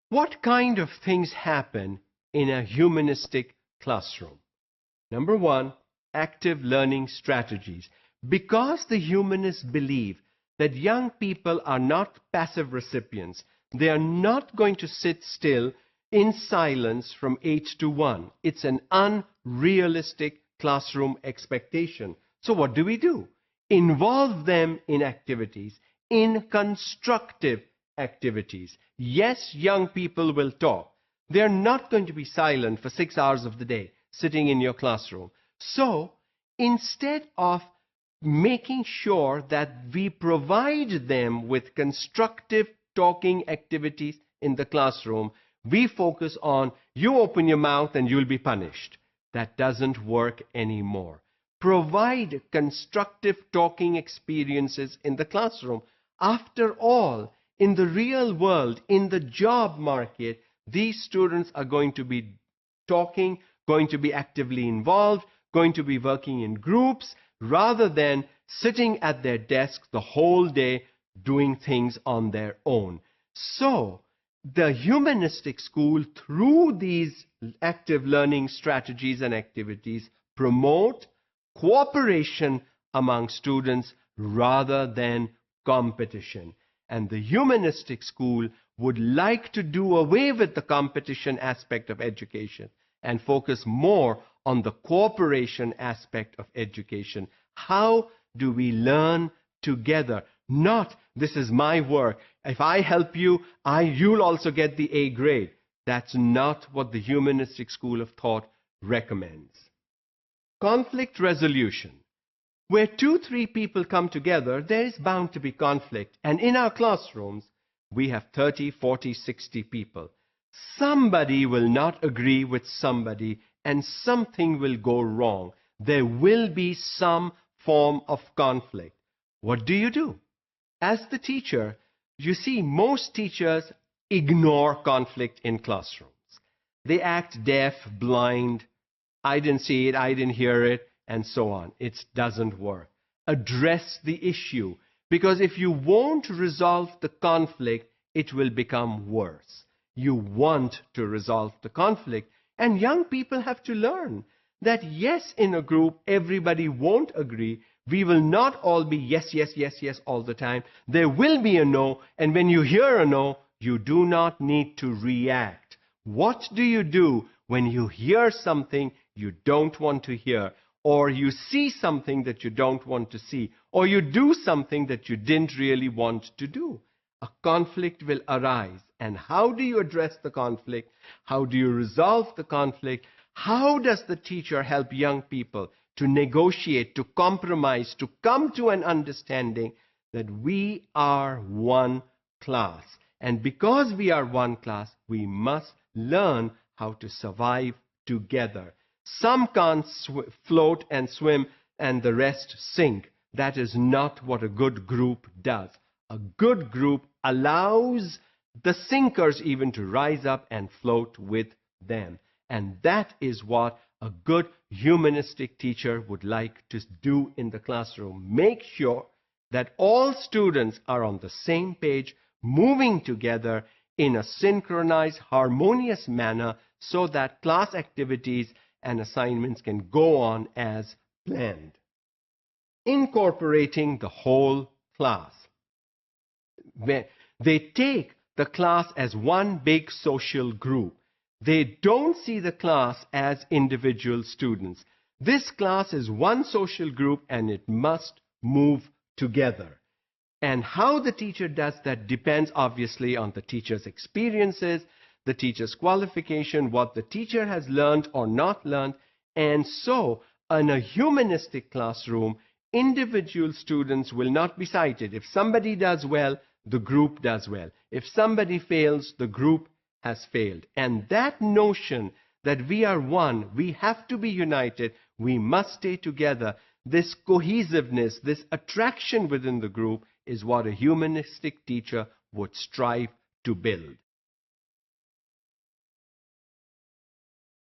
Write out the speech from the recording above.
What kind of things happen in a humanistic classroom? Number one, active learning strategies. Because the humanists believe that young people are not passive recipients, they are not going to sit still in silence from 8 to 1. It's an unrealistic classroom expectation. So what do? Involve them in activities, in constructive activities. Yes, young people will talk. They're not going to be silent for 6 hours of the day, sitting in your classroom. So, instead of making sure that we provide them with constructive talking activities in the classroom, we focus on, you open your mouth and you'll be punished. That doesn't work anymore. Provide constructive talking experiences in the classroom. After all, in the real world, in the job market, these students are going to be talking, going to be actively involved, going to be working in groups, rather than sitting at their desks the whole day doing things on their own. So, the humanistic school, through these active learning strategies and activities, promote cooperation among students rather than competition. And the humanistic school would like to do away with the competition aspect of education and focus more on the cooperation aspect of education. How do we learn together? Not, this is my work. If I help you, you'll also get the A grade. That's not what the humanistic school of thought recommends. Conflict resolution. Where 2-3 people come together, there is bound to be conflict. And in our classrooms, we have 30, 40, 60 people. Somebody will not agree with somebody and something will go wrong. There will be some form of conflict. What do? As the teacher, you see, most teachers ignore conflict in classrooms. They act deaf, blind, I didn't see it, I didn't hear it, and so on. It doesn't work. Address the issue, because if you won't resolve the conflict, it will become worse. You want to resolve the conflict, and young people have to learn that yes, in a group, everybody won't agree. We will not all be yes, yes, yes, yes all the time. There will be a no, and when you hear a no, you do not need to react. What do you do when you hear something you don't want to hear, or you see something that you don't want to see, or you do something that you didn't really want to do? A conflict will arise. And how do you address the conflict? How do you resolve the conflict? How does the teacher help young people to negotiate, to compromise, to come to an understanding that we are one class? And because we are one class, we must learn how to survive together. Some can't float and swim and the rest sink. That is not what a good group does. A good group allows the sinkers even to rise up and float with them. And that is what a good humanistic teacher would like to do in the classroom. Make sure that all students are on the same page, moving together in a synchronized, harmonious manner so that class activities and assignments can go on as planned. Incorporating the whole class. They take the class as one big social group. They don't see the class as individual students. This class is one social group and it must move together. And how the teacher does that depends obviously on the teacher's experiences, the teacher's qualification, what the teacher has learned or not learned. And so, in a humanistic classroom, individual students will not be cited. If somebody does well, the group does well. If somebody fails, the group has failed. And that notion that we are one, we have to be united, we must stay together, this cohesiveness, this attraction within the group is what a humanistic teacher would strive to build.